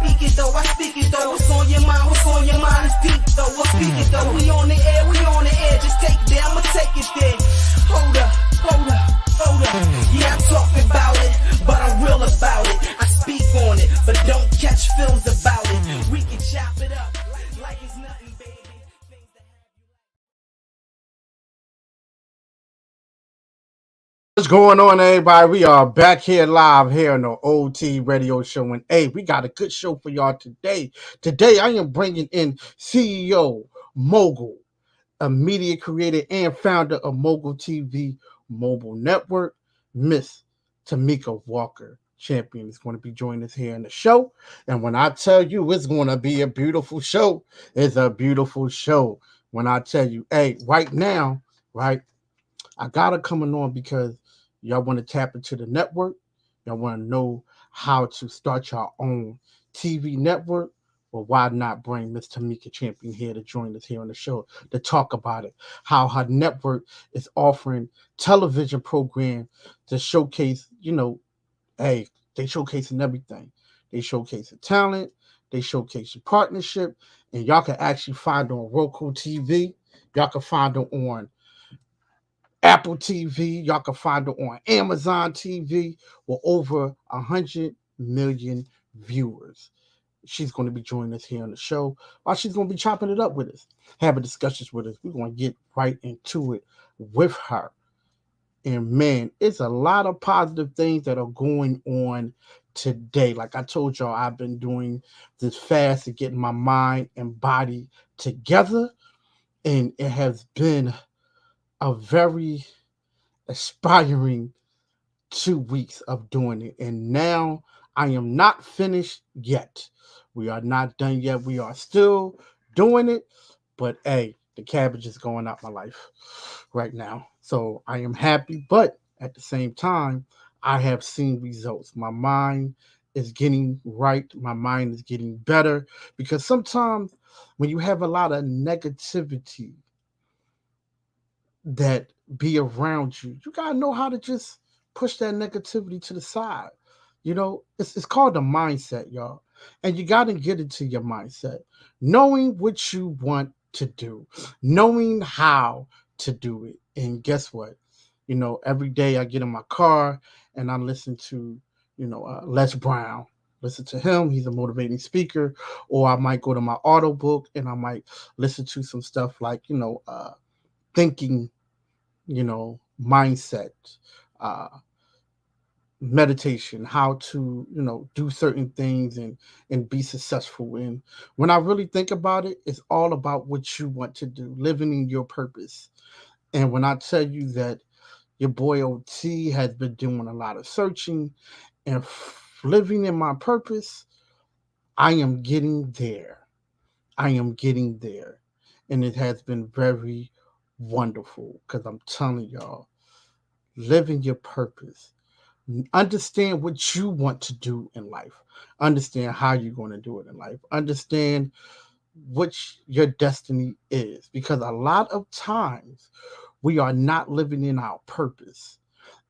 speak it though, I speak it though. What's on your mind? What's on your mind is deep though. I speak it though. We on the air, we on the air. Just take it there, I'ma take it there. Hold up, hold up, hold up. Yeah, I'm talking about it, but I'm real about it. I speak on it, but don't catch films about it. We can chop it up like it's nothing, baby. What's going on, everybody? We are back here live here on the OT radio show. And hey, we got a good show for y'all today. Today, I am bringing in CEO Mogul, a media creator and founder of Mogul TV Mobile Network, Miss Tamika Walker. Champion is going to be joining us here in the show. And when I tell you it's going to be a beautiful show, it's a beautiful show. When I tell you, hey, right now, right, I got it coming on because y'all want to tap into the network. Y'all want to know how to start your own TV network. Well, why not bring Miss Tamika Champion here to join us here on the show to talk about it? How her network is offering television program to showcase, hey, they showcasing everything. They showcasing talent. They showcasing partnership. And y'all can actually find on Roku TV. Y'all can find them on Apple TV. Y'all can find her on Amazon TV with over 100 million viewers. She's going to be joining us here on the show. While she's going to be chopping it up with us, having discussions with us. We're going to get right into it with her. And man, it's a lot of positive things that are going on today. Like I told y'all, I've been doing this fast to getting my mind and body together. And it has been a very aspiring 2 weeks of doing it. And now I am not finished yet. We are not done yet. We are still doing it. But hey, the cabbage is going out my life right now. So I am happy. But at the same time, I have seen results. My mind is getting right. My mind is getting better. Because sometimes when you have a lot of negativity that be around you, you gotta know how to just push that negativity to the side. It's called the mindset, y'all. And you gotta get into your mindset. Knowing what you want to do, knowing how to do it. And guess what? Every day I get in my car and I listen to, Les Brown. Listen to him. He's a motivating speaker. Or I might go to my auto book and I might listen to some stuff like, thinking, mindset, uh, meditation, how to, do certain things and be successful. And when I really think about it, it's all about what you want to do, living in your purpose. And when I tell you that your boy OT has been doing a lot of searching and living in my purpose, I am getting there. I am getting there. And it has been very wonderful because I'm telling y'all, living your purpose. Understand what you want to do in life. Understand how you're going to do it in life. Understand what your destiny is. Because a lot of times we are not living in our purpose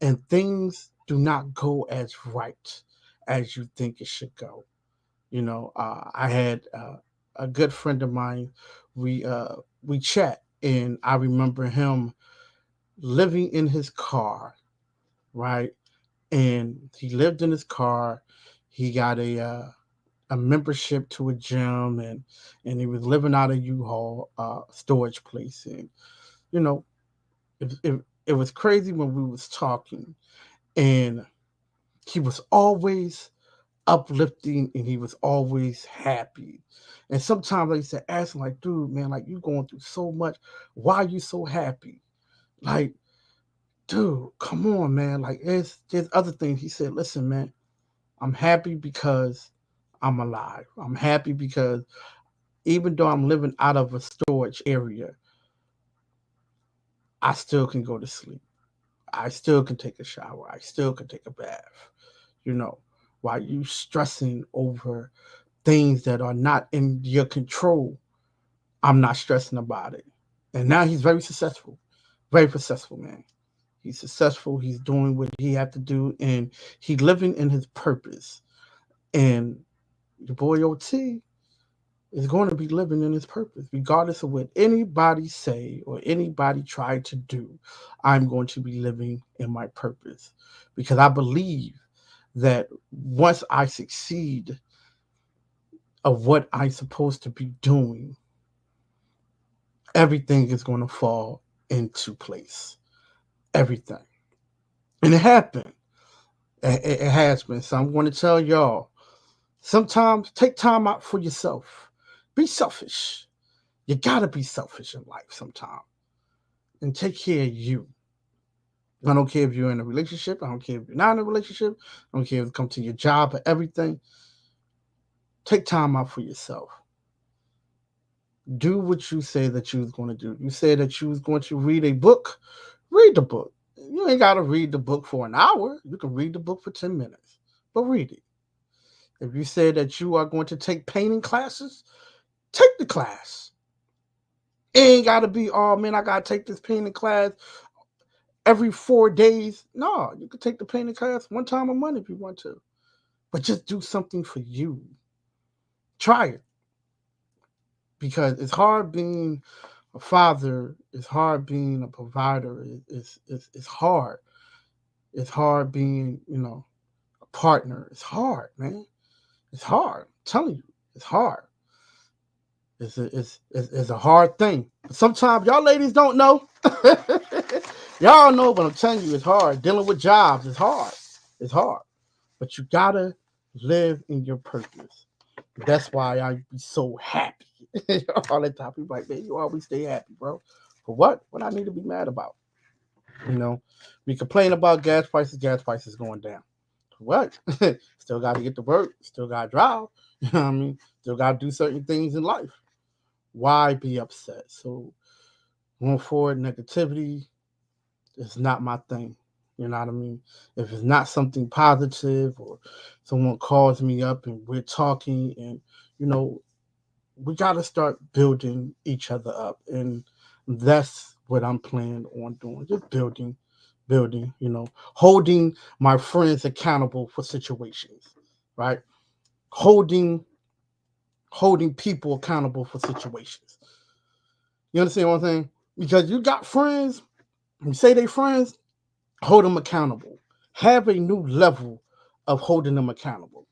and things do not go as right as you think it should go. I had a good friend of mine. We chat, and I remember him living in his car, right? And he lived in his car. He got a membership to a gym, and he was living out of U-Haul storage place. And you know, it was crazy when we was talking, and he was always uplifting and he was always happy. And sometimes I used to ask him, like, dude, man, like you going through so much. Why are you so happy? Like, dude, come on, man. Like, there's other things. He said, listen, man, I'm happy because I'm alive. I'm happy because even though I'm living out of a storage area, I still can go to sleep. I still can take a shower. I still can take a bath. You know, while you stressing over things that are not in your control, I'm not stressing about it. And now he's very successful, man. He's successful. He's doing what he had to do, and he's living in his purpose. And Your boy OT is going to be living in his purpose, regardless of what anybody say or anybody try to do. I'm going to be living in my purpose because I believe that once I succeed of what I'm supposed to be doing, everything is going to fall into place. Everything. And it happened. It has been. So I'm going to tell y'all, sometimes take time out for yourself. Be selfish. You got to be selfish in life sometimes and take care of you. I don't care if you're in a relationship. I don't care if you're not in a relationship. I don't care if you come to your job or everything. Take time out for yourself. Do what you say that you was going to do. You said that you was going to read a book. Read the book. You ain't got to read the book for an hour. You can read the book for 10 minutes, but read it. If you said that you are going to take painting classes, take the class. It ain't got to be, oh man, I got to take this painting class every 4 days. No, you can take the painting class one time a month if you want to, but just do something for you. Try it because it's hard being a father. It's hard being a provider. It's hard. It's hard being, a partner. It's hard, man. It's hard. I'm telling you, it's hard. It's a hard thing. Sometimes y'all ladies don't know. Y'all know, but I'm telling you, it's hard. Dealing with jobs is hard. It's hard. But you gotta live in your purpose. That's why I be so happy. All the time. People like, man, you always stay happy, bro. For what? What I need to be mad about? You know, we complain about gas prices going down. For what? Still got to get to work. Still got to drive. You know what I mean? Still got to do certain things in life. Why be upset? So going forward, negativity is not my thing. You know what I mean? If it's not something positive or someone calls me up and we're talking and, you know, we got to start building each other up. And that's what I'm planning on doing. Just building, holding my friends accountable for situations, right? Holding holding people accountable for situations. You understand what I'm saying? Because you got friends, you say they friends, hold them accountable. Have a new level of holding them accountable.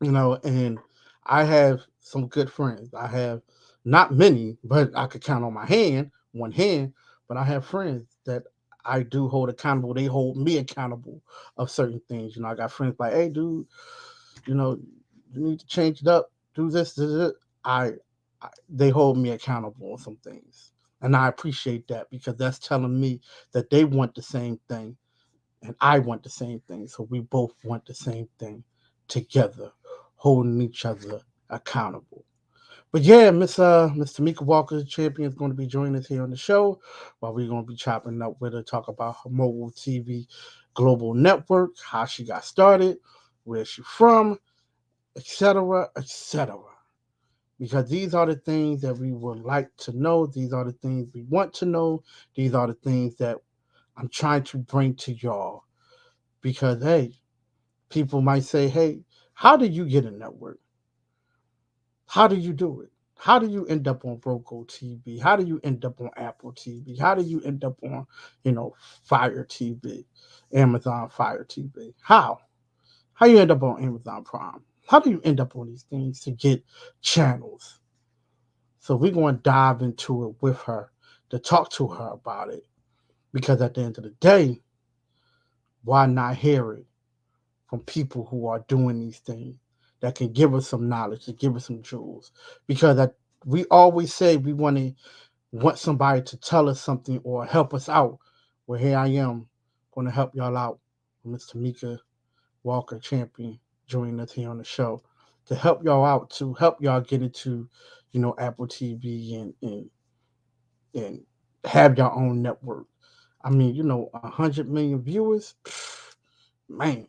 And I have some good friends. I have not many, but I could count on one hand, but I have friends that I do hold accountable. They hold me accountable of certain things. I got friends like, hey, dude, you know, you need to change it up, do this. I, they hold me accountable on some things. And I appreciate that because that's telling me that they want the same thing and I want the same thing. So we both want the same thing together, holding each other accountable. But yeah, Miss Tamika Walker, the champion, is going to be joining us here on the show while we're going to be chopping up with her, talk about her Mogul TV global network, how she got started, where she from, etc., etc. Because these are the things that we would like to know. These are the things we want to know. These are the things that I'm trying to bring to y'all. Because, hey, people might say, hey, how did you get a network? How do you do it? How do you end up on Roku TV? How do you end up on Apple TV? How do you end up on, Fire TV, Amazon Fire TV? How? How you end up on Amazon Prime? How do you end up on these things to get channels? So we're going to dive into it with her to talk to her about it. Because at the end of the day, why not hear it from people who are doing these things that can give us some knowledge, to give us some jewels? Because we always say we want somebody to tell us something or help us out. Well, here I am going to help y'all out. Miss Tamika Walker, champion, joining us here on the show to help y'all out, to help y'all get into, Apple TV and have your own network. I mean, 100 million viewers, man,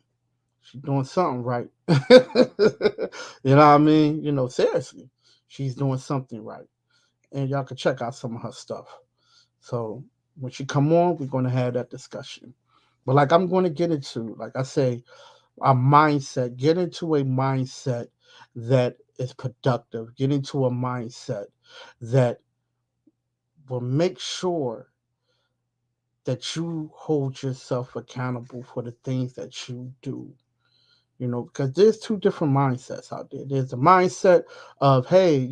she's doing something right. You know what I mean? Seriously, she's doing something right. And y'all can check out some of her stuff. So when she come on, we're going to have that discussion. But I'm going to get into, like I say, a mindset, get into a mindset that is productive. Get into a mindset that will make sure that you hold yourself accountable for the things that you do. Because there's two different mindsets out there. There's the mindset of, hey,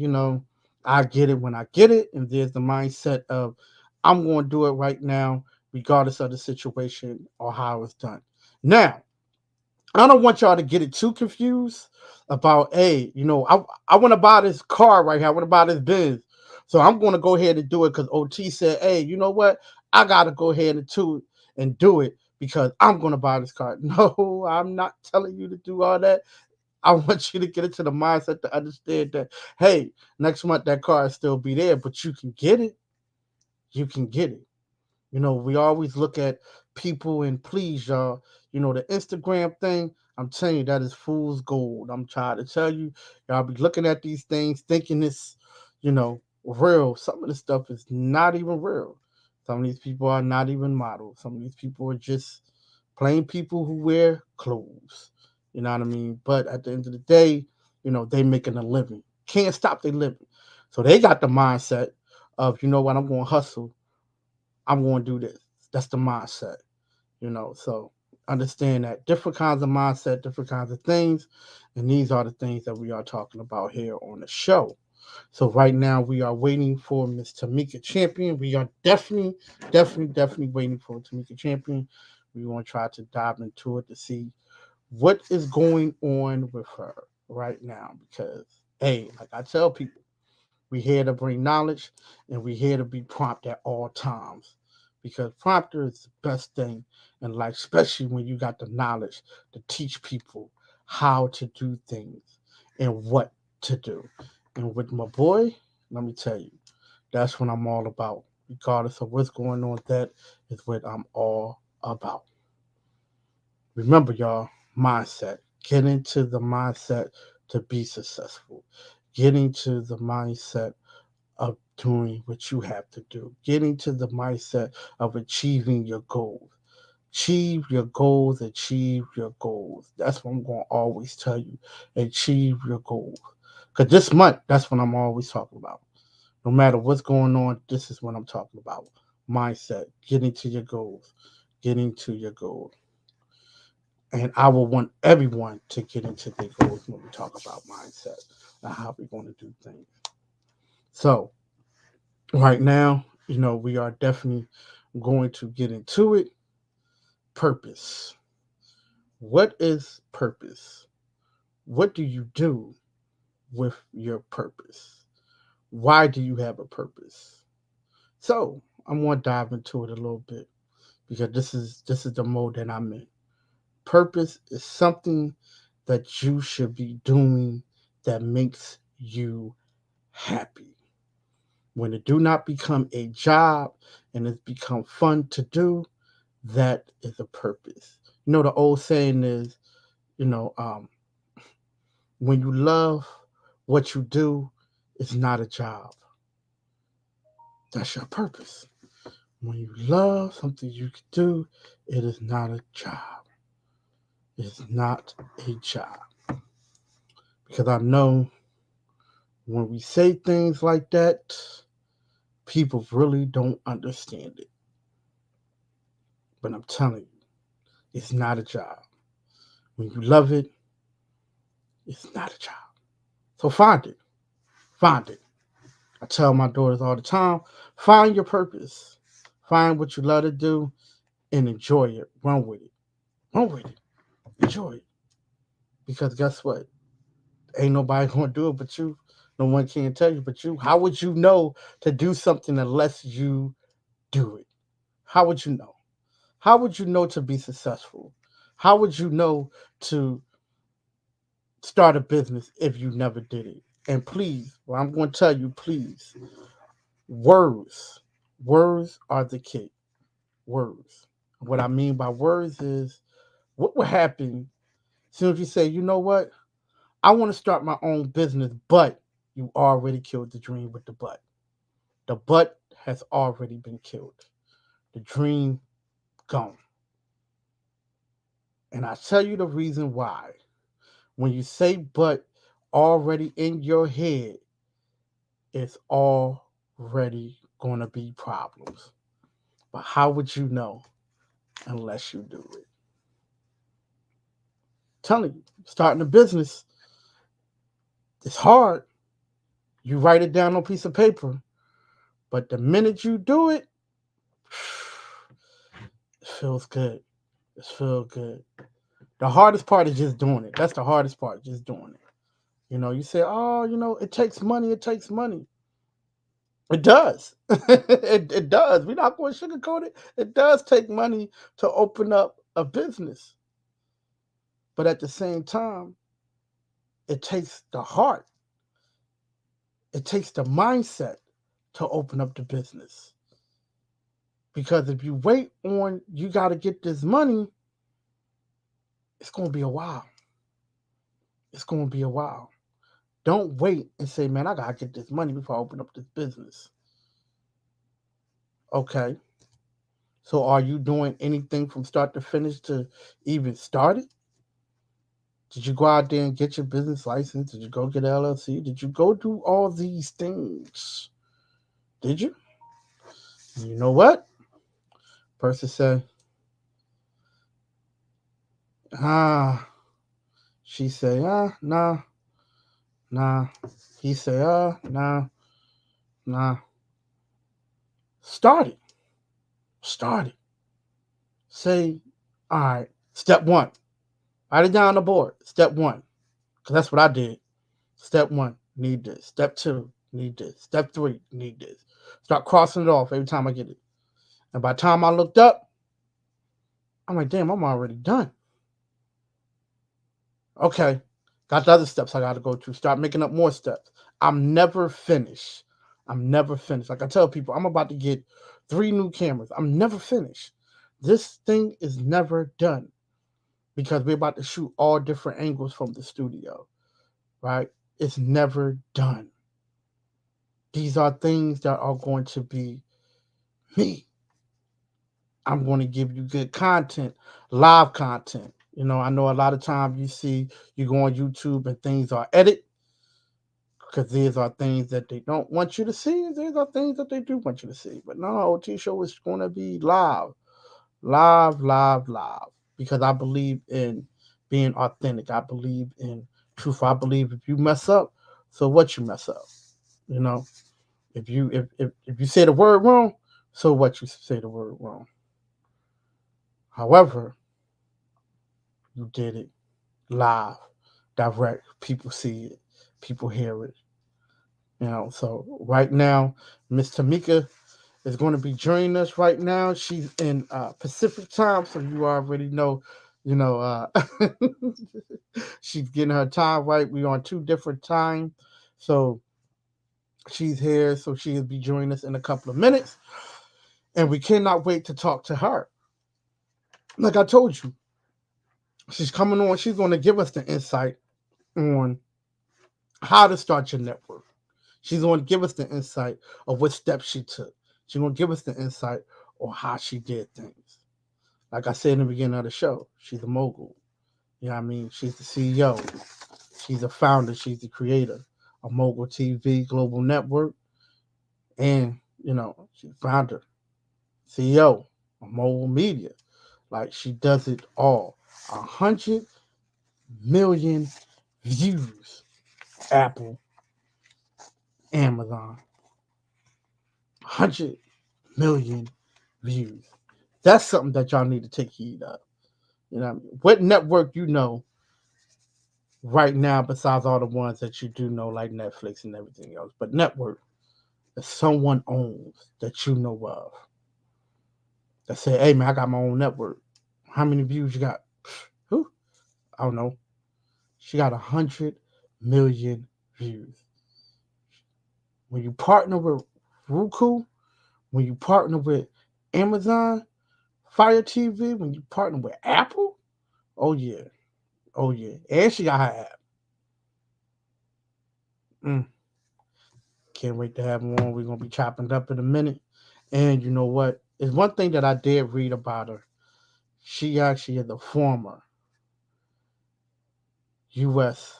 I get it when I get it. And there's the mindset of, I'm going to do it right now, regardless of the situation or how it's done. Now, I don't want y'all to get it too confused about, hey, I want to buy this car right here. I want to buy this Benz. So I'm going to go ahead and do it because OT said, hey, you know what? I got to go ahead and do it because I'm going to buy this car. No, I'm not telling you to do all that. I want you to get into the mindset to understand that, hey, next month that car will still be there, but you can get it. You can get it. We always look at people and please, y'all. The Instagram thing, I'm telling you, that is fool's gold. I'm trying to tell you, y'all be looking at these things thinking it's, real. Some of this stuff is not even real. Some of these people are not even models. Some of these people are just plain people who wear clothes. You know what I mean? But at the end of the day, they making a living. Can't stop their living. So they got the mindset of, you know what, I'm going to hustle. I'm going to do this. That's the mindset, So understand that different kinds of mindset, different kinds of things, and these are the things that we are talking about here on the show. So right now we are waiting for Miss Tamika Champion. We are definitely waiting for Tamika Champion. We want to try to dive into it to see what is going on with her right now because, hey, like I tell people, we're here to bring knowledge and we're here to be prompt at all times because prompter is the best thing in life, especially when you got the knowledge to teach people how to do things and what to do. And with my boy, let me tell you, that's what I'm all about. Regardless of what's going on, that is what I'm all about. Remember, y'all, mindset. Get into the mindset to be successful. Get into the mindset of doing what you have to do. Getting to the mindset of achieving your goals. Achieve your goals, achieve your goals. That's what I'm going to always tell you. Achieve your goals. Because this month, that's what I'm always talking about. No matter what's going on, this is what I'm talking about. Mindset, getting to your goals, getting to your goals. And I will want everyone to get into their goals when we talk about mindset and how we're going to do things. So, right now, we are definitely going to get into it. Purpose. What is purpose? What do you do with your purpose? Why do you have a purpose? So I'm going to dive into it a little bit because this is the mode that I'm in. Purpose is something that you should be doing that makes you happy. When it do not become a job and it's become fun to do, that is a purpose. The old saying is, you know, um, when you love what you do, it's not a job. That's your purpose. When you love something you can do, it is not a job. It's not a job. Because I know when we say things like that, people really don't understand it. But I'm telling you, it's not a job. When you love it, it's not a job. So find it. Find it. I tell my daughters all the time, find your purpose. Find what you love to do and enjoy it. Run with it. Run with it. Enjoy it. Because guess what? Ain't nobody gonna do it but you. No one can tell you but you. How would you know to do something unless you do it? How would you know? How would you know to be successful? How would you know to start a business if you never did it? And please, well, I'm going to tell you, please, words. Words are the key. Words. What I mean by words is what would happen as soon as you say, you know what? I want to start my own business, but you already killed the dream with the but. The but has already been killed. The dream gone. And I tell you the reason why. When you say but, already in your head, it's already going to be problems. But how would you know unless you do it? I'm telling you, starting a business, it's hard. You write it down on a piece of paper, but the minute you do it, it feels good. It feels good. The hardest part is just doing it. That's the hardest part, just doing it. You say, oh, it takes money. It takes money. It does. it does. We're not going to sugarcoat it. It does take money to open up a business. But at the same time, it takes the heart. It takes the mindset to open up the business. Because if you wait on, you got to get this money, it's going to be a while. It's going to be a while. Don't wait and say, man, I got to get this money before I open up this business. Okay. So are you doing anything from start to finish to even start it? Did you go out there and get your business license? Did you go get an LLC? Did you go do all these things? Did you? And you know what? Person said, ah. She say, nah, nah. He say, nah, nah. Start it. Start it. Say, all right, step one. Write it down on the board. Step one. Because that's what I did. Step one, need this. Step two, need this. Step three, need this. Start crossing it off every time I get it. And by the time I looked up, I'm like, damn, I'm already done. Okay, got the other steps I got to go to. Start making up more steps. I'm never finished. I'm never finished. Like I tell people, I'm about to get 3 new cameras. I'm never finished. This thing is never done because we're about to shoot all different angles from the studio, right? It's never done. These are things that are going to be me. I'm going to give you good content, live content. I know a lot of times you go on YouTube and things are edited because these are things that they don't want you to see. These are things that they do want you to see. But no, OT show is going to be live, live, live, live. Because I believe in being authentic. I believe in truth. I believe if you mess up, so what you mess up? If you say the word wrong, so what you say the word wrong. However, you did it live, direct. People see it, people hear it. So right now, Miss Tamika is going to be joining us right now. She's in Pacific time, so you already know. She's getting her time right. We're on 2 different times, so she's here. So she'll be joining us in a couple of minutes, and we cannot wait to talk to her. Like I told you, she's coming on. She's going to give us the insight on how to start your network. She's going to give us the insight of what steps she took. She's going to give us the insight on how she did things. Like I said in the beginning of the show, she's a mogul. You know what I mean? She's the CEO. She's a founder. She's the creator of Mogul TV Global Network. And, she's founder, CEO of Mogul Media. Like, she does it all. 100 million views. Apple, Amazon. 100 million views. That's something that y'all need to take heed of. What network right now besides all the ones that you do know, like Netflix and everything else? But network that someone owns that you know of. That say, hey man, I got my own network. How many views you got? Who? I don't know. She got 100 million views. When you partner with Roku, when you partner with Amazon, Fire TV, when you partner with Apple, oh yeah. Oh yeah. And she got her app. Can't wait to have her on. We're gonna be chopping up in a minute. And you know what? It's one thing that I did read about her. She actually is the former U.S.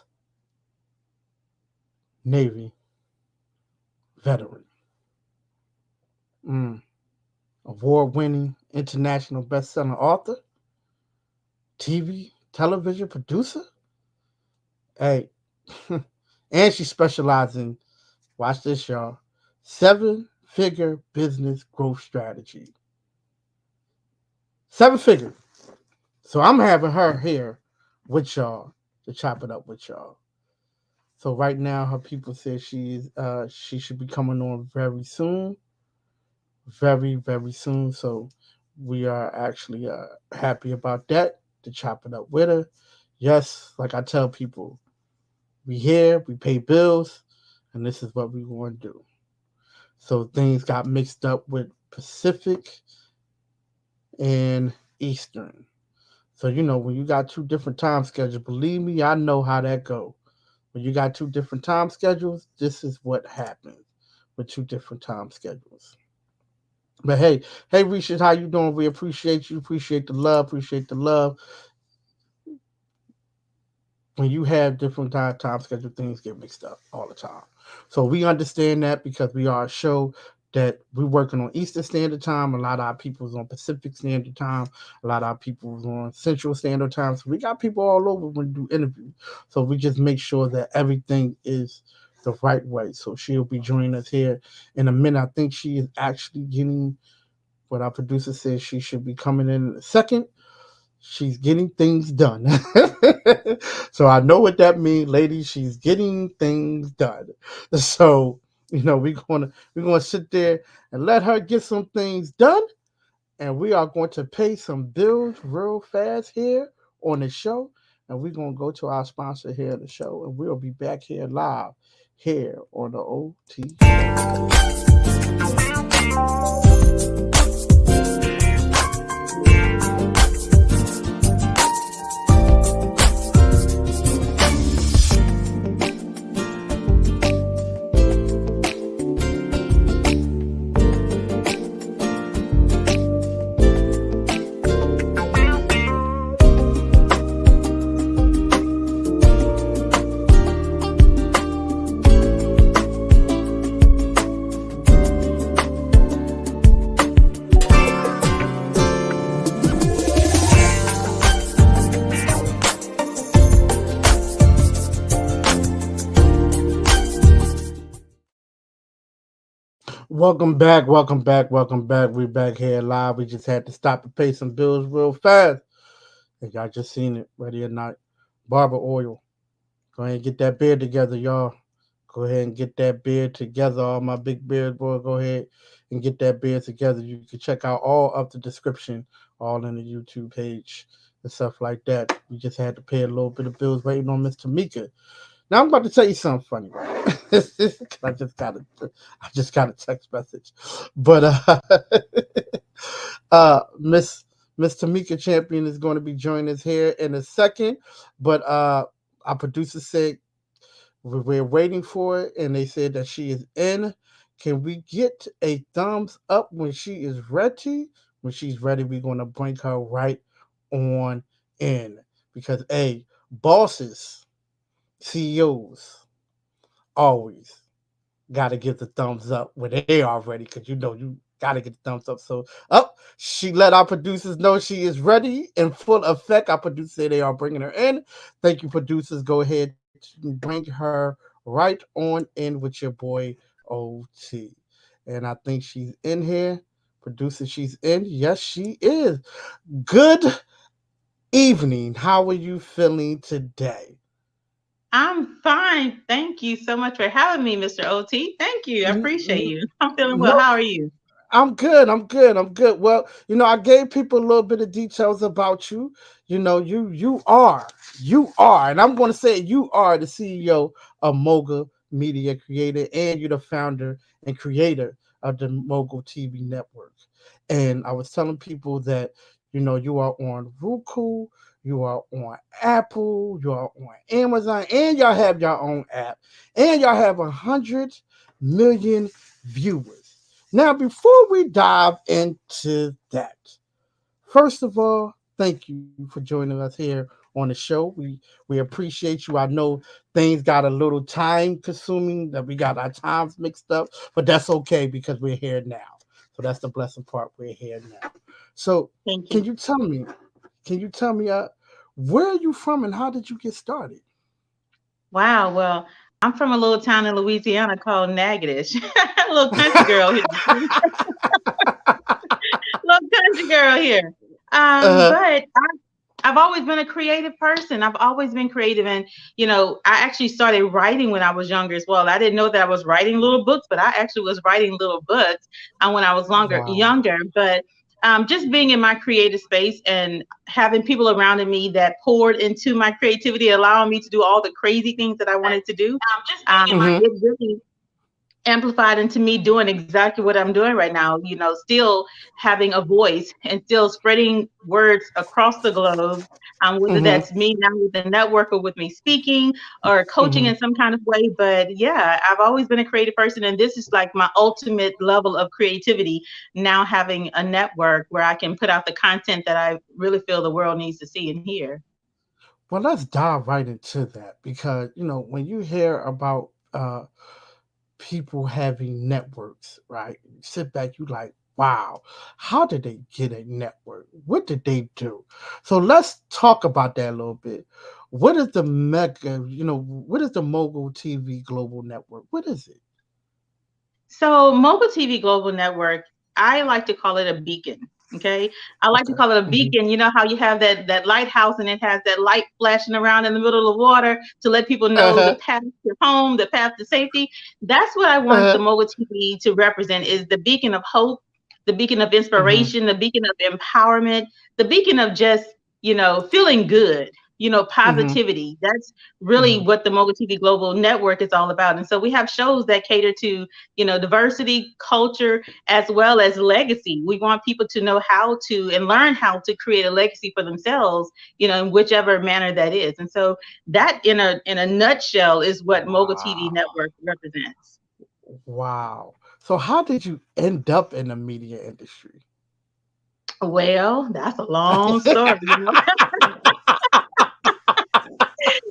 Navy veteran, award-winning international best-selling author, TV, television producer. Hey, and she specializes in, watch this, y'all, seven-figure business growth strategy. Seven figure. So I'm having her here with y'all to chop it up with y'all. So right now, her people say she should be coming on very soon, very very soon. So we are actually happy about that to chop it up with her. Yes, like I tell people, we here, we pay bills, and this is what we want to do. So things got mixed up with Pacific and Eastern. So when you got two different time schedules, believe me, I know how that go. When you got two different time schedules, this is what happens with two different time schedules. But hey, Risha, how you doing? We appreciate you. Appreciate the love. Appreciate the love. When you have different time schedule, things get mixed up all the time. So we understand that because we are a show that we're working on Eastern Standard Time. A lot of our people's on Pacific Standard Time. A lot of our people's on Central Standard Time. So we got people all over when we do interviews. So we just make sure that everything is the right way. So she'll be joining us here in a minute. I think she is actually getting what our producer says she should be coming in a second. She's getting things done. So I know what that means, ladies. She's getting things done. So we're gonna sit there and let her get some things done, and we are going to pay some bills real fast here on the show, and we're gonna go to our sponsor here at the show, and we'll be back here live here on the OT. Welcome back, welcome back, welcome back. We're back here live. We just had to stop and pay some bills real fast. And y'all just seen it, ready or not. Barber oil. Go ahead and get that beard together, y'all. Go ahead and get that beard together. All my big beard boy, go ahead and get that beard together. You can check out all of the description, all in the YouTube page and stuff like that. We just had to pay a little bit of bills waiting on Miss Tamika. Now I'm about to tell you something funny. Right? I just got a text message, but Miss Tamika Champion is going to be joining us here in a second. But our producer said we're waiting for it, and they said that she is in. Can we get a thumbs up when she is ready? When she's ready, we're going to bring her right on in because bosses, CEOs always got to give the thumbs up when they are ready because you got to get the thumbs up. So, she let our producers know she is ready in full effect. Our producers say they are bringing her in. Thank you, producers. Go ahead and bring her right on in with your boy OT. And I think she's in here. Producer, she's in. Yes, she is. Good evening. How are you feeling today? I'm fine. Thank you so much for having me, Mr. OT. Thank you. I appreciate you. I'm feeling well. No, How are you? I'm good. I'm good. I'm good. Well, I gave people a little bit of details about you. You are, and I'm going to say you are the CEO of Mogul Media Creator, and you're the founder and creator of the Mogul TV network. And I was telling people that you are on Roku, you are on Apple, you are on Amazon, and y'all have your own app, and y'all have 100 million viewers. Now, before we dive into that, first of all, thank you for joining us here on the show. We appreciate you. I know things got a little time consuming, that we got our times mixed up, but that's okay because we're here now. So that's the blessing part. We're here now. So Thank can you. you tell me? Can you tell me where are you from and how did you get started? Wow. Well, I'm from a little town in Louisiana called Natchitoches. A little country girl here. Little country girl here. uh, But I've always been a creative person. I've always been creative. And, I actually started writing when I was younger as well. I didn't know that I was writing little books, but I actually was writing little books when I was wow. younger. But just being in my creative space and having people around me that poured into my creativity, allowing me to do all the crazy things that I wanted to do, Hmm. it really amplified into me doing exactly what I'm doing right now, still having a voice and still spreading words across the globe. Whether Hmm. that's me now with the network or with me speaking or coaching Hmm. in some kind of way. But yeah, I've always been a creative person. And this is like my ultimate level of creativity now, having a network where I can put out the content that I really feel the world needs to see and hear. Well, let's dive right into that because when you hear about people having networks, right? You sit back, you like, wow, how did they get a network? What did they do? So let's talk about that a little bit. What is the mega, what is the Mogul TV Global Network? What is it? So, Mogul TV Global Network, I like to call it a beacon. Okay, I like to Okay. call it a Hmm. beacon. You know how you have that lighthouse and it has that light flashing around in the middle of the water to let people know the Uh-huh. path to home, the path to safety. That's what I want the Uh-huh. Mogul TV to represent: is the beacon of hope, the beacon of Hmm. inspiration, the beacon of empowerment, the beacon of just feeling good. Hmm. Positivity. That's really Hmm. what the Mogul TV Global Network is all about. And so we have shows that cater to diversity, culture, as well as legacy. We want people to know how to and learn how to create a legacy for themselves, in whichever manner that is. And so that in a nutshell is what Mogul TV Wow. Network represents. Wow. So how did you end up in the media industry? Well, that's a long story.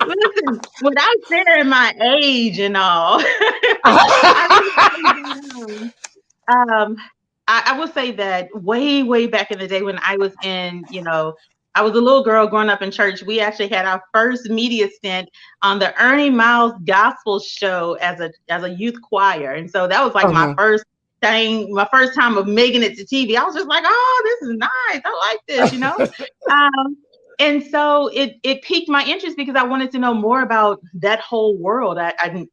Listen, without sharing my age and all, I will say that, Um, I will say that way, way back in the day when I was I was a little girl growing up in church. We actually had our first media stint on the Ernie Miles Gospel Show as a youth choir, and so that was like my Uh-huh. first thing, my first time of making it to TV. I was just like, oh, this is nice. I like this. Um, and so it piqued my interest because I wanted to know more about that whole world. I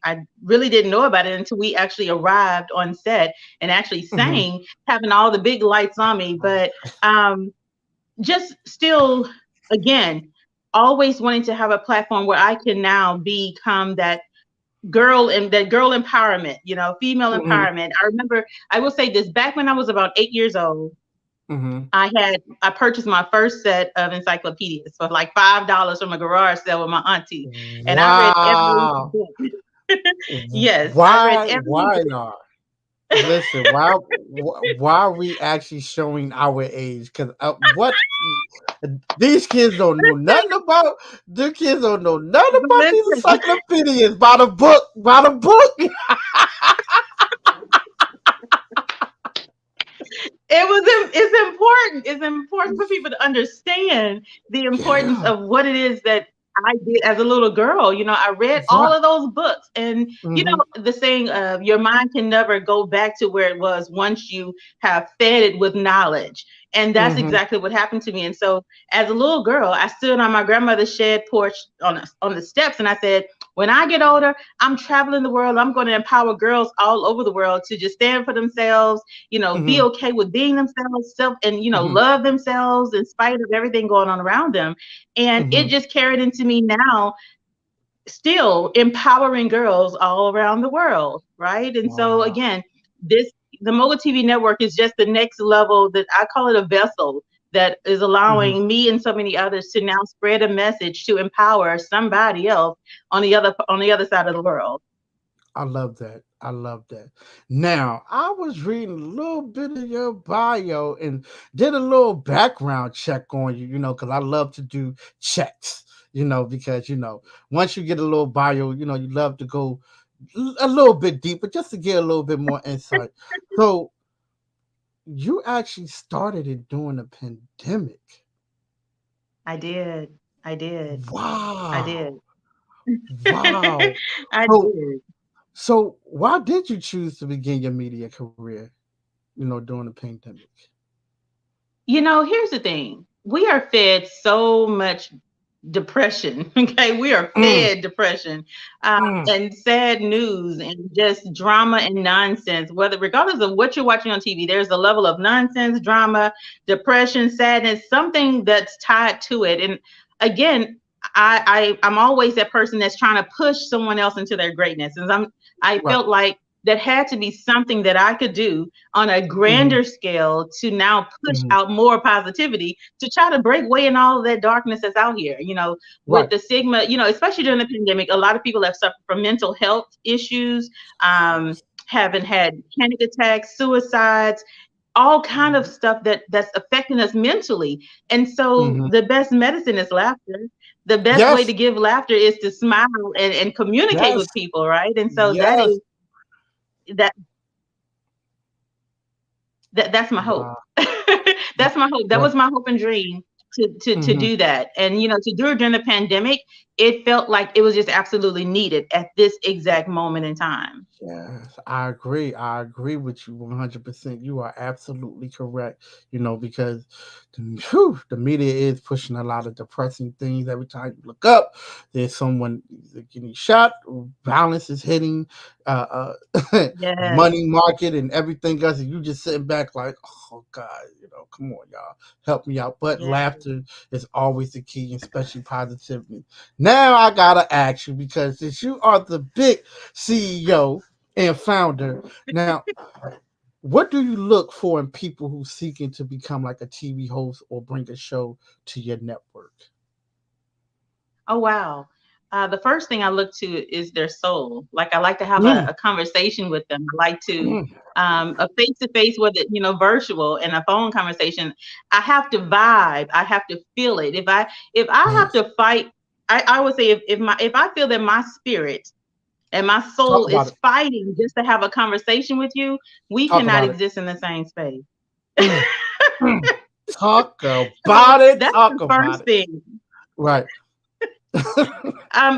really didn't know about it until we actually arrived on set and actually Hmm. sang, having all the big lights on me. But um, just still, again, always wanting to have a platform where I can now become that girl and that girl empowerment, female Hmm. empowerment. I remember, I will say this, back when I was about 8 years old, Hmm. I purchased my first set of encyclopedias for like $5 from a garage sale with my auntie, and I read every Wow. book. Yes, I read every Why book. not? Listen, why are we actually showing our age? Because what these kids don't know nothing about. The kids don't know nothing But about these listen, encyclopedias. By the book, by the book. it's important. It's important for people to understand the importance Yeah, of what it is that I did as a little girl. I read all right. of those books, and Hmm. the saying of your mind can never go back to where it was once you have fed it with knowledge. And that's Hmm. exactly what happened to me. And so as a little girl, I stood on my grandmother's shed porch on the steps and I said, when I get older, I'm traveling the world. I'm going to empower girls all over the world to just stand for themselves, be Hmm. okay with being themselves, self, and Hmm. love themselves in spite of everything going on around them. And it Hmm. just carried into me now, still empowering girls all around the world, right? And so Wow. again, this the Mogul TV network is just the next level, that I call it a vessel that is Hmm. allowing me and so many others to now spread a message to empower somebody else on the other side of the world. I love that. I love that. Now, I was reading a little bit of your bio and did a little background check on you, because I love to do checks, because, once you get a little bio, you love to go a little bit deeper just to get a little bit more insight. So, you actually started it during the pandemic. I did. I did. I did. Wow. Wow. I So, did. why did you choose to begin your media career, during the pandemic? Here's the thing. We are fed so much depression. Okay, we are Mm, fed depression, mm, and sad news and just drama and nonsense. Whether regardless of what you're watching on TV, there's a level of nonsense, drama, depression, sadness, something that's tied to it. And again, I'm always that person that's trying to push someone else into their greatness, and I right. felt like that had to be something that I could do on a Mhm, grander scale to now push mhm. out more positivity to try to break away in all of that darkness that's out here. With Right. the stigma, especially during the pandemic, a lot of people have suffered from mental health issues, um, Yes. haven't had panic attacks, suicides, all kind of Mhm, stuff that's affecting us mentally. And so mhm. the best medicine is laughter. The best way Yes, to give laughter is to smile and communicate yes, with people, right? And so yes. that that's my hope. Wow. That's my hope. That Right. was my hope and dream to Mhm. do that. And to do it during the pandemic, it felt like it was just absolutely needed at this exact moment in time. Yes, I agree. I agree with you 100%. You are absolutely correct. Because the media is pushing a lot of depressing things. Every time you look up, there's someone either getting shot, or violence is hitting, Yes, money market and everything else. And you just sitting back like, oh God, come on, y'all, help me out. But yes. laughter is always the key, especially positivity. Now I gotta ask you because since you are the big CEO and founder. Now, what do you look for in people who seeking to become like a TV host or bring a show to your network? Oh wow. The first thing I look to is their soul. Like I like to have Mm, a conversation with them. I like to mm, a face to face, whether virtual and a phone conversation. I have to vibe. I have to feel it. If I have yes. to fight, I would say if I feel that my spirit and my Talk soul about is it. fighting just to have a conversation with you, we Talk cannot about it. exist in the same space. Mm, mm. Talk So about it. that's Talk the about first it. thing. Right.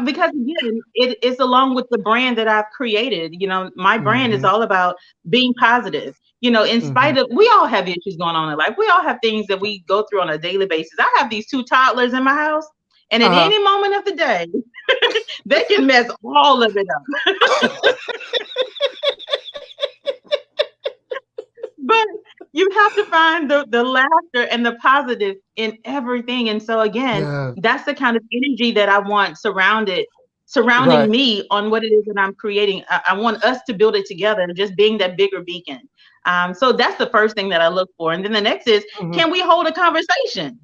Because again, it's along with the brand that I've created. My brand is Hmm. all about being positive. In Hmm. spite of, we all have issues going on in life. We all have things that we go through on a daily basis. I have these two toddlers in my house, and at Uh any moment of the day, they can mess all of it up. But you have to find the laughter and the positive in everything. And so again, yeah. that's the kind of energy that I want surrounding Right. me on what it is that I'm creating. I want us to build it together, just being that bigger beacon. So that's the first thing that I look for. And then the next is, Hmm. can we hold a conversation?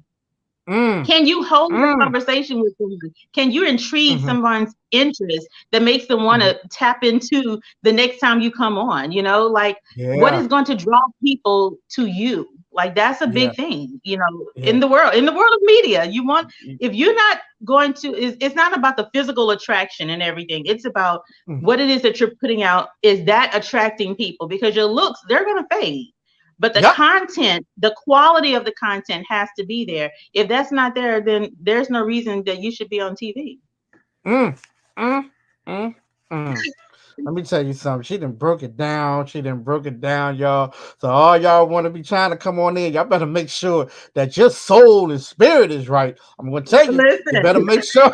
Mm, Can you hold a mm, conversation with someone? Can you intrigue hmm. someone's interest that makes them want Hmm. to tap into the next time you come on? Like what Yeah. is going to draw people to you? Like that's a Yeah. big thing, Yeah. in the world of media. If you're not going to, it's not about the physical attraction and everything. It's about Mm. what it is that you're putting out. Is that attracting people? Because your looks, they're going to fade. But the Yep. content, the quality of the content has to be there. If that's not there, then there's no reason that you should be on TV. Mm, mm, mm, mm. Let me tell you something. She done broke it down. She done broke it down, y'all. So all y'all want to be trying to come on in, y'all better make sure that your soul and spirit is right. I'm gonna tell you, you Listen, better make sure.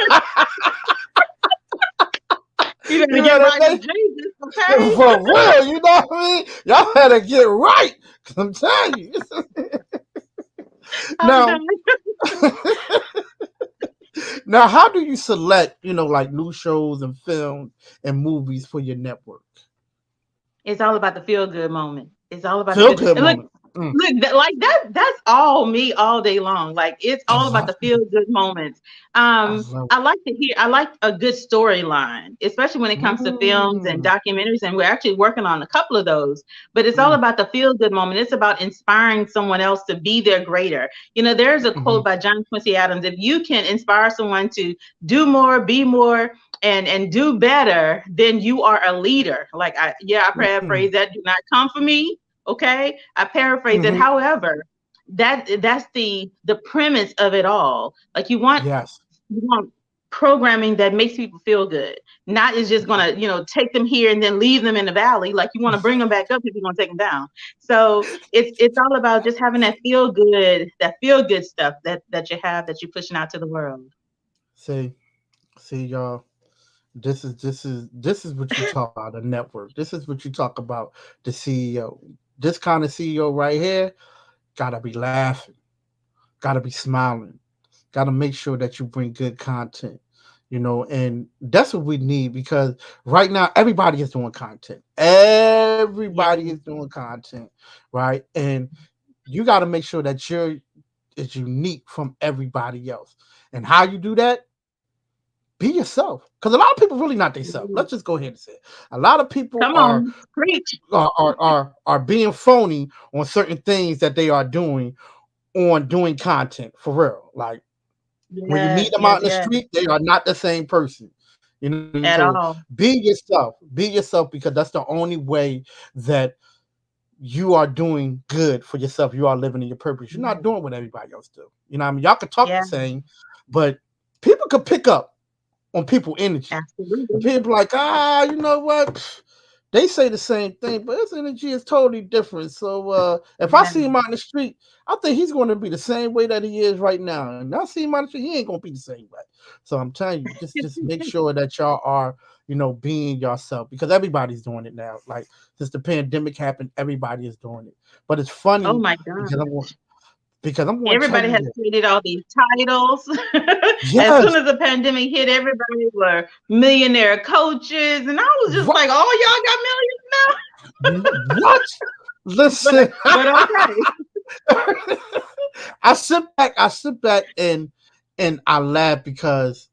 you better You get better right with make Jesus, okay? for real. You know what I mean? Y'all better get right. 'Cause I'm telling you. I'm Now, done. now, how do you select? Like new shows and films and movies for your network. It's all about the feel good moment. It's all about the Feel feel. good And look, moment. Mm, Look, that's all me all day long. Like it's I all about love the it. feel good moments. I love I like a good storyline, especially when it it. comes to films and Mm, documentaries, and we're actually working on a couple of those. But it's all mm, about the feel good moment. It's about inspiring someone else to be their greater. You know, there's a mhm, quote by John Quincy Adams: "If you can inspire someone to do more, be more, and do better, then you are a leader." Like I mm, paraphrase that. Do not come for me, okay? I paraphrase it. mhm. However, that's the premise of it all. Like Yes. you want programming that makes people feel good. Not is just gonna, take them here and then leave them in the valley. Like you want to bring them back up if you're gonna take them down. So it's all about just having that feel good stuff that you have that you're pushing out to the world. See, see, y'all. This is what you talk about a network. This is what you talk about the CEO. This kind of CEO right here gotta be laughing, gotta be smiling, gotta make sure that you bring good content. And that's what we need because right now everybody is doing content. Yeah. Everybody is doing content, right? And you got to make sure that you're is unique from everybody else. And how you do that? Be yourself. Because a lot of people really not themselves. Let's just go ahead and say it. A lot of people Come on, preach. are being phony on certain things that they are doing on doing content for real. Like when you meet Yes, them out yes, in the yes. street, they are not the same person. At So all. be yourself. Be yourself because that's the only way that you are doing good for yourself. You are living in your purpose. You're not Yeah. doing what everybody else do. What I mean? Y'all could talk the Yeah, same, but people could pick up on people energy. And absolutely. people like, you know what? They say the same thing, but his energy is totally different. So if I Yeah. see him out in the street, I think he's going to be the same way that he is right now. And I see him out in the street, he ain't going to be the same way. So I'm telling you, just make sure that y'all are, being yourself because everybody's doing it now. Like since the pandemic happened, everybody is doing it. But it's Oh funny my God. because I'm going to tell Everybody you has this. created all these titles. As soon Yes, as the pandemic hit, everybody were millionaire coaches, and I was just what? like, "Oh, y'all got What? millions now?" Listen. But okay, I sit back and I laugh because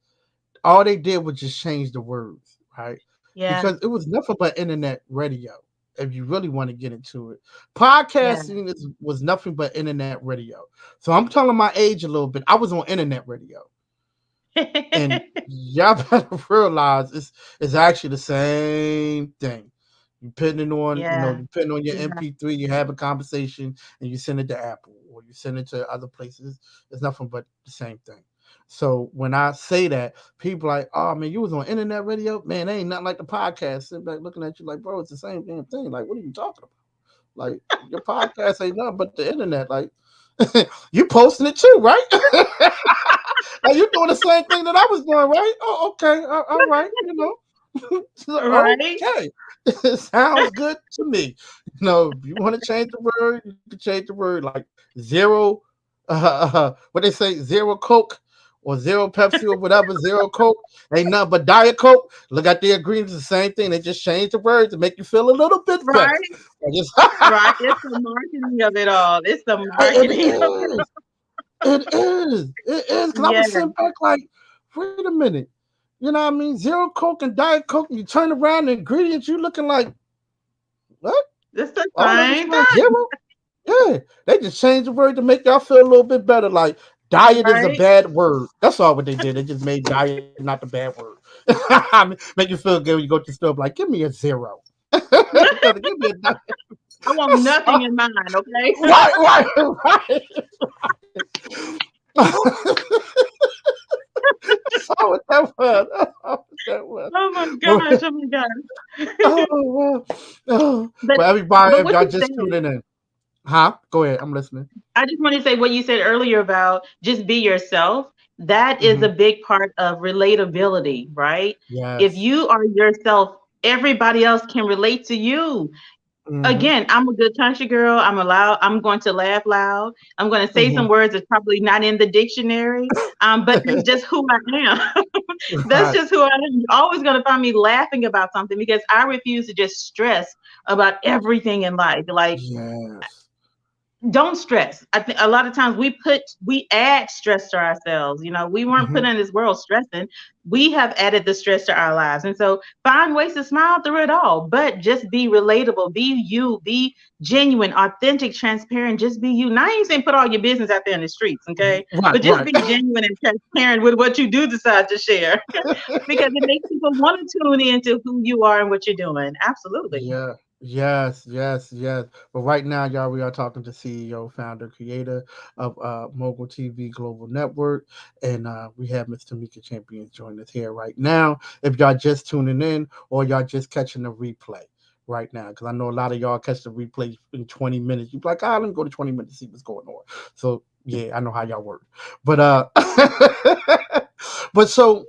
all they did was just change the words, right? yeah, Because it was nothing but internet radio. If you really want to get into it, yeah. podcasting was nothing but internet radio. So I'm telling my age a little bit. I was on internet radio, and y'all better realize it's actually the same thing. Yeah, Depending on your yeah. MP3, you have a conversation and you send it to Apple or you send it to other places. It's nothing but the same thing. So when I say that, people like, oh man, you was on internet radio, man, they ain't nothing like the podcast. Sit back looking at you like, bro, it's the same damn thing. Like, what are you talking about? Like, your podcast ain't nothing but the internet. Like, you posting it too, right? Like you doing the same thing that I was doing, right? Oh, okay, all right, Right, okay, it sounds good to me. If you want to change the word, you can change the word like zero. What they say, zero Coke or zero Pepsi or whatever, zero Coke ain't nothing but Diet Coke. Look at the ingredients, the same thing. They just change the word to make you feel a little bit better. right, I just, right. It's the marketing of it all. It's the it marketing of it. is. It is. Because I Yeah, was sitting back like, wait a minute. You know what I mean? Zero Coke and Diet Coke, and you turn around the ingredients, you looking like, what? it's the All of us same on thing, zero? Yeah. They just changed the word to make y'all feel a little bit better. Like, diet is a right? bad word. That's all what they did. They just made diet not the bad word. I mean, make you feel good when you go to the store, like, give me a zero. Give me a diet. I want That's nothing all. in mind. Okay. Right. That's all what that was. That's all what that was. Oh my But, gosh. Oh my gosh. oh, well, oh. But But everybody, but if what y'all you just said, tuning in, huh? Go ahead. I'm listening. I just want to say what you said earlier about just be yourself. That is Hmm. a big part of relatability, right? If Yes. you are yourself, everybody else can relate to you. Hmm. Again, I'm a good country girl. I'm going to laugh loud. I'm going to say Hmm. some words that's probably not in the dictionary. But that's just who I am. That's Right. just who I am. You're always going to find me laughing about something because I refuse to just stress about everything in life. Like Yes. don't stress. I think a lot of times we add stress to ourselves. We weren't put Mhm. in this world stressing. We have added the stress to our lives. And so find ways to smile through it all, but just be relatable, be you, be genuine, authentic, transparent, just be you. Now I ain't saying put all your business out there in the streets, okay? Right, But just right. be genuine and transparent with what you do decide to share because it makes people want to tune into who you are and what you're doing. Absolutely. Yeah. Yes, yes, yes. But right now, y'all, we are talking to CEO, founder, creator of Mogul TV Global Network, and we have Miss Tamika Champions joining us here right now. If y'all just tuning in or y'all just catching the replay right now, because I know a lot of y'all catch the replay in 20 minutes. You be like, let me go to 20 minutes to see what's going on. So yeah, I know how y'all work. But but so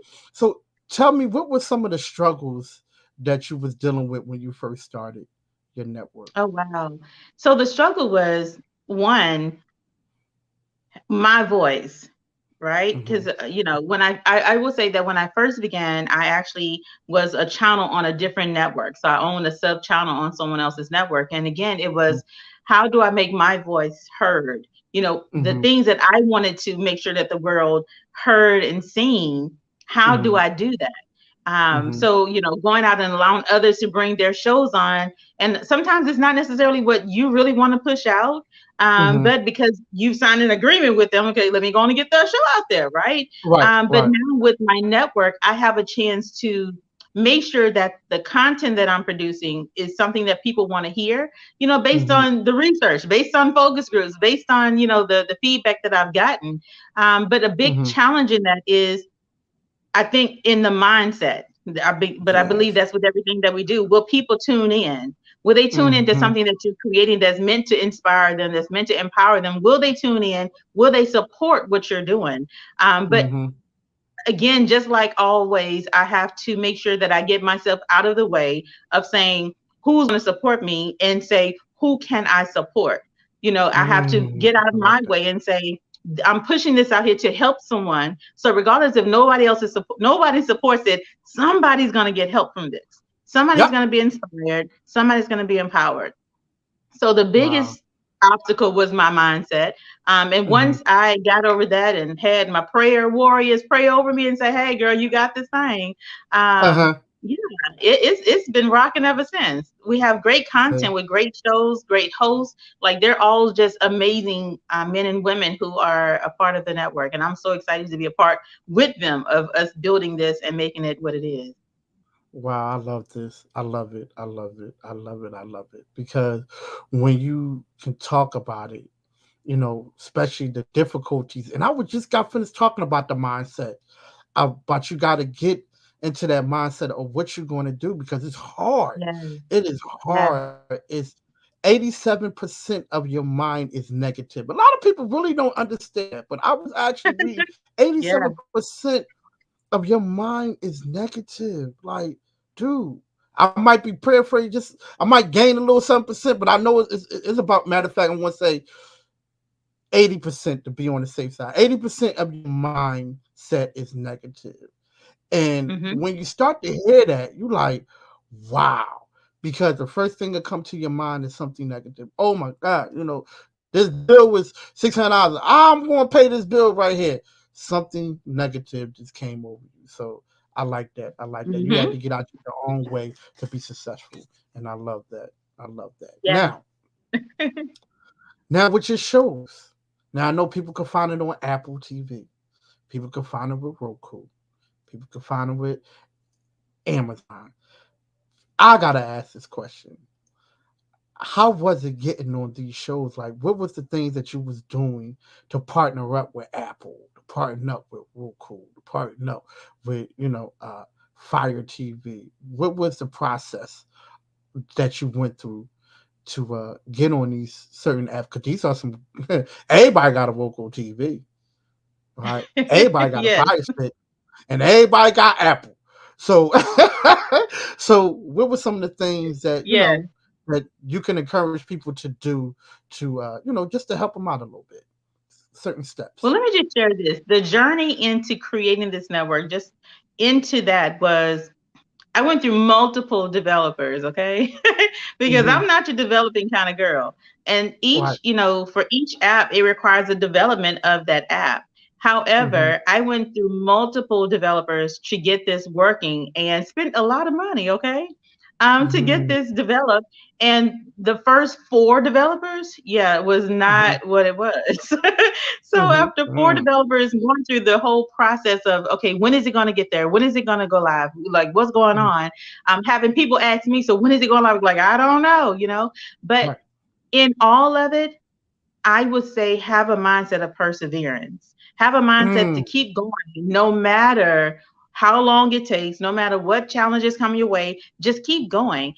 tell me, what were some of the struggles that you was dealing with when you first started your network? Oh, wow. So the struggle was one, my voice, right? Hmm. Because when I will say that when I first began, I actually was a channel on a different network. So I owned a sub channel on someone else's network. And again, it was, how do I make my voice heard? The Hmm. things that I wanted to make sure that the world heard and seen. How do Hmm. I do that? Hmm. So going out and allowing others to bring their shows on, and sometimes it's not necessarily what you really want to push out, Hmm. but because you've signed an agreement with them, okay, let me go and get that show out there, right? Right, But right. now with my network, I have a chance to make sure that the content that I'm producing is something that people want to hear, based Hmm. on the research, based on focus groups, based on, the feedback that I've gotten. But a big Hmm. challenge in that is, I think, in the mindset. But I believe Yes. that's with everything that we do. Will people tune in? Will they tune into Hmm. something that you're creating that's meant to inspire them, that's meant to empower them? Will they tune in? Will they support what you're doing? But Hmm. again, just like always, I have to make sure that I get myself out of the way of saying who's going to support me and say, who can I support? I have to get out of I like my that. way and say, I'm pushing this out here to help someone. So regardless if nobody supports it, somebody's going to get help from this. Somebody's Yep. going to be inspired. Somebody's going to be empowered. So the Wow. biggest obstacle was my mindset. And Hmm. once I got over that and had my prayer warriors pray over me and say, "Hey, girl, you got this thing," um, Uh-huh. yeah, it's been rocking ever since. We have great See. content with great shows, great hosts. Like they're all just amazing men and women who are a part of the network, and I'm so excited to be a part with them of us building this and making it what it is. Wow, I love this. I love it. I love it. I love it. I love it. Because when you can talk about it, especially the difficulties, and I would just got finished talking about the mindset. But you got to get into that mindset of what you're going to do because it's hard. Yeah, It is yeah, hard. It's 87% of your mind is negative. A lot of people really don't understand that, but I was actually reading yeah. 87% of your mind is negative. Like, dude, I might be paraphrasing, just I might gain a little some percent, but I know it's about, matter of fact, I want to say 80% to be on the safe side. 80% of your mindset is negative. And Hmm. when you start to hear that, you like, wow. Because the first thing that come to your mind is something negative. Oh my God, this bill was $600. I'm going to pay this bill right here. Something negative just came over you. So I like that. I like that. You had Hmm. to get out your own way to be successful. And I love that. I love that. Yeah. Now with your shows. Now I know people can find it on Apple TV. People can find it with Roku. People can find it with Amazon. I gotta ask this question. How was it getting on these shows? Like, what was the things that you was doing to partner up with Apple, to partner up with Roku, to partner up with, Fire TV? What was the process that you went through to get on these certain apps? Because these are some everybody got a Roku TV, right? Everybody got a Yes. Fire Stick, and everybody got Apple. So, so what were some of the things that Yes. that you can encourage people to do to just to help them out a little bit, certain Well, steps. let me just share this. The journey into creating this network, just into that was, I went through multiple developers, okay? Because Mm-hmm. I'm not your developing kind of girl. And Right. for each app, it requires a development of that app. Mm-hmm. However, I went through multiple developers to get this working and spent a lot of money, okay? To get Mm-hmm. this developed. And the first four developers, yeah, it was Mm-hmm. not what it was. So after four Mm-hmm. developers going through the whole process of, okay, when is it going to get there? When is it going to go live? Like, what's going Mm-hmm. on? Having people ask me, so when is it going live? Like, I don't know. But Right. in all of it, I would say have a mindset of perseverance. Have a mindset to Mm. keep going no matter how long it takes, no matter what challenges come your way, just keep going.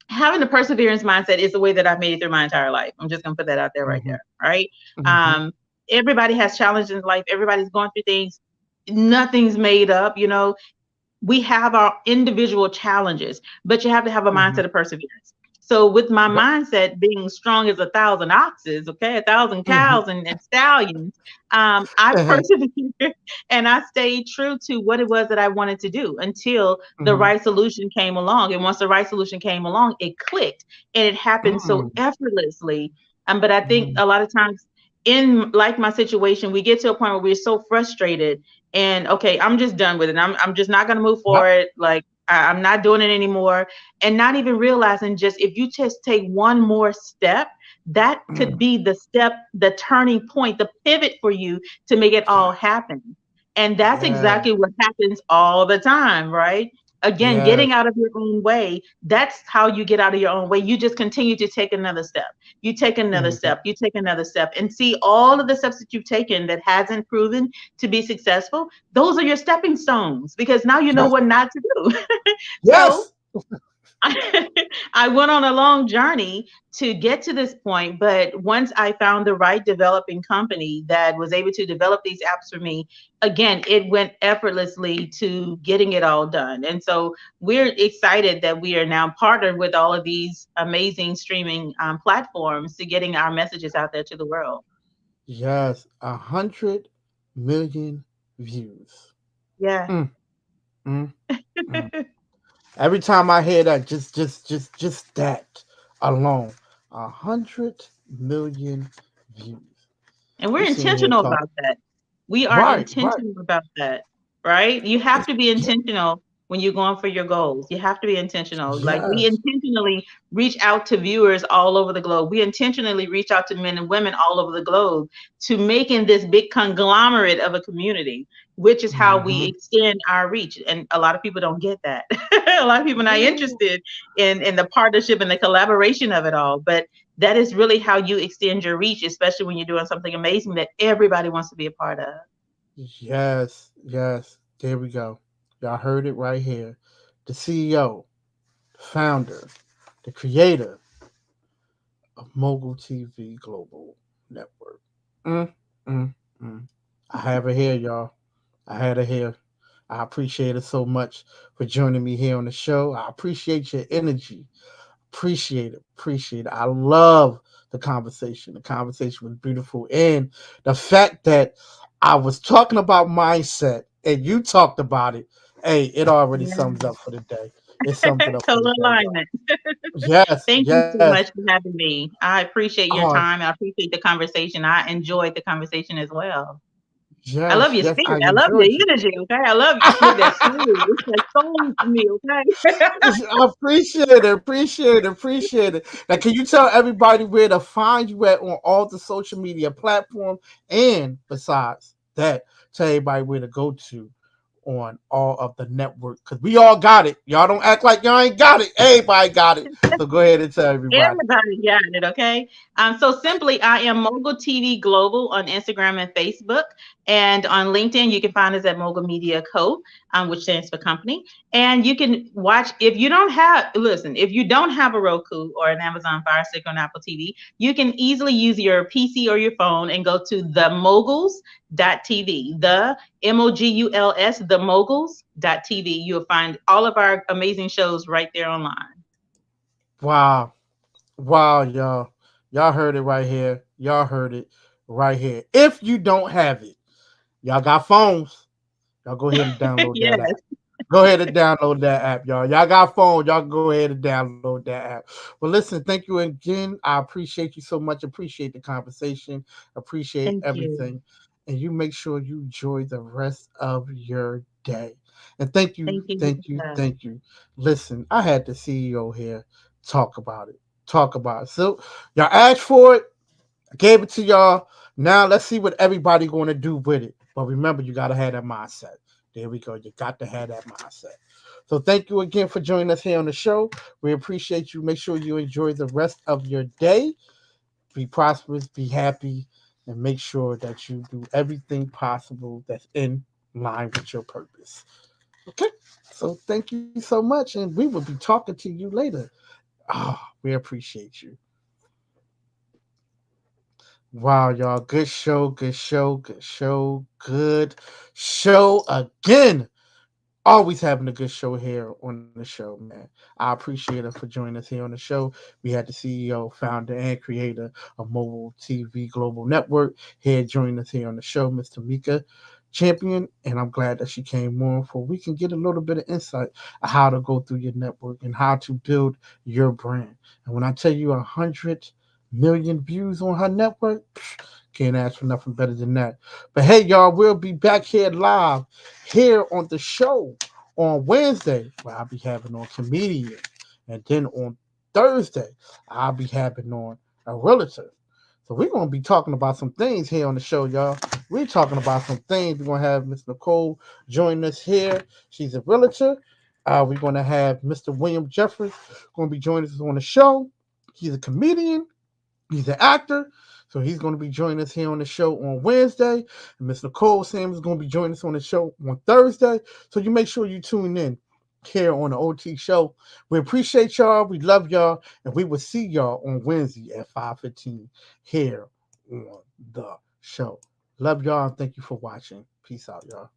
Having a perseverance mindset is the way that I've made it through my entire life. I'm just gonna put that out there right Mm-hmm. there. Right. Mm-hmm. Um, Everybody has challenges in life, everybody's going through things. Nothing's made up. We have our individual challenges, but you have to have a Mm-hmm. mindset of perseverance. So with my Yep. mindset being strong as 1,000 oxes, okay, 1,000 cows Mm-hmm. and stallions, I persevered and I stayed true to what it was that I wanted to do until the Mm-hmm. right solution came along. And once the right solution came along, it clicked and it happened so Mm-hmm. effortlessly. But I think Mm-hmm. a lot of times in like my situation, we get to a point where we're so frustrated and okay, I'm just done with it. I'm just not gonna move Yep. forward. Like I'm not doing it anymore, and not even realizing just if you just take one more step, that could Mm. be the step, the turning point, the pivot for you to make it all Yeah. happen. And that's Yeah. exactly what happens all the time, right? Again, getting Yes. out of your own way. That's how you get out of your own way. You just continue to take another step. You take another Mm-hmm. step. You take another step, and see all of the steps that you've taken that hasn't proven to be successful. Those are your stepping stones because now you know Yes. what not to do. So Yes. I went on a long journey to get to this point, but once I found the right developing company that was able to develop these apps for me, again, it went effortlessly to getting it all done. And so we're excited that we are now partnered with all of these amazing streaming platforms to getting our messages out there to the world. Yes. 100 million views. Yeah. Mm, mm, mm. Every time I hear that, just that alone, 100 million views. And we're We sitting here intentional talking. about that. We are Right. Right. intentional about that, right? You have to be Yeah. intentional when you're going for your goals. You have to be intentional. Like we Yes. intentionally reach out to viewers all over the globe. We intentionally reach out to men and women all over the globe to making this big conglomerate of a community, which is how we Mm-hmm. extend our reach. And a lot of people don't get that. A lot of people are not interested in the partnership and the collaboration of it all. But that is really how you extend your reach, especially when you're doing something amazing that everybody wants to be a part of. Yes. Yes. There we go. Y'all heard it right here. The CEO, founder, the creator of Mogul TV Global Network. Mm, mm, mm. I have it here, y'all. I had it here. I appreciate it so much for joining me here on the show. I appreciate your energy. Appreciate it. Appreciate it. I love the conversation. The conversation was beautiful. And the fact that I was talking about mindset and you talked about it, hey, it already sums Yeah. up for the day. It sums it up for the Total day, y'all. alignment. Yes, Thank you so yes. much for having me. I appreciate your Oh, time. I appreciate the conversation. I enjoyed the conversation as well. I love yes, your yes. I spirit. I love your enjoyed you. energy. Okay. I love look that soul. It's that soul to me. Okay. I appreciate it, appreciate it, appreciate it. Now, can you tell everybody where to find you at on all the social media platforms, and besides that, tell everybody where to go to on all of the network because we all got it. Y'all don't act like y'all ain't got it. Everybody got it. So go ahead and tell everybody. Everybody got it, okay? So simply, I am Mogul TV Global on Instagram and Facebook, and on LinkedIn, you can find us at Mogul Media Co., which stands for company. And you can watch if you don't have. Listen, if you don't have a Roku or an Amazon Fire Stick or an Apple TV, you can easily use your PC or your phone and go to themoguls.tv. The MOGULS, themoguls.tv. You'll find all of our amazing shows right there online. Wow. Wow, y'all. Y'all heard it right here. Y'all heard it right here. If you don't have it, y'all got phones. Y'all go ahead and download that Yes. app. Go ahead and download that app, y'all. Y'all got phone, y'all go ahead and download that app. Well, listen, thank you again. I appreciate you so much. Appreciate the conversation. Appreciate Thank you. everything. And you make sure you enjoy the rest of your day. And thank you, Thank you. thank you, thank you. Listen, I had the CEO here talk about it. Talk about it. So y'all asked for it. I gave it to y'all. Now let's see what everybody going to do with it. But remember, you got to have that mindset. There we go. You got to have that mindset. So thank you again for joining us here on the show. We appreciate you. Make sure you enjoy the rest of your day. Be prosperous, be happy, and make sure that you do everything possible that's in line with your purpose. Okay? So thank you so much, and we will be talking to you later. We appreciate you. Wow, y'all. Good show, good show, good show, good show again. Always having a good show here on the show, man. I appreciate it for joining us here on the show. We had the CEO, founder, and creator of Mogul TV Global Network here joining us here on the show, Miss Tamika Champion. And I'm glad that she came on for we can get a little bit of insight of how to go through your network and how to build your brand. And when I tell you 100 million views on her network, can't ask for nothing better than that. But hey, y'all, we'll be back here live here on the show on Wednesday, where I'll be having on comedian, and then on Thursday, I'll be having on a realtor. So we're gonna be talking about some things here on the show, y'all. We're talking about some things. We're gonna have Miss Nicole join us here. She's a realtor. We're gonna have Mr. William Jeffers going to be joining us on the show. He's a comedian. He's an actor, so he's going to be joining us here on the show on Wednesday. And Miss Nicole Sam is going to be joining us on the show on Thursday. So you make sure you tune in here on the OT show. We appreciate y'all. We love y'all. And we will see y'all on Wednesday at 5:15 here on the show. Love y'all and thank you for watching. Peace out, y'all.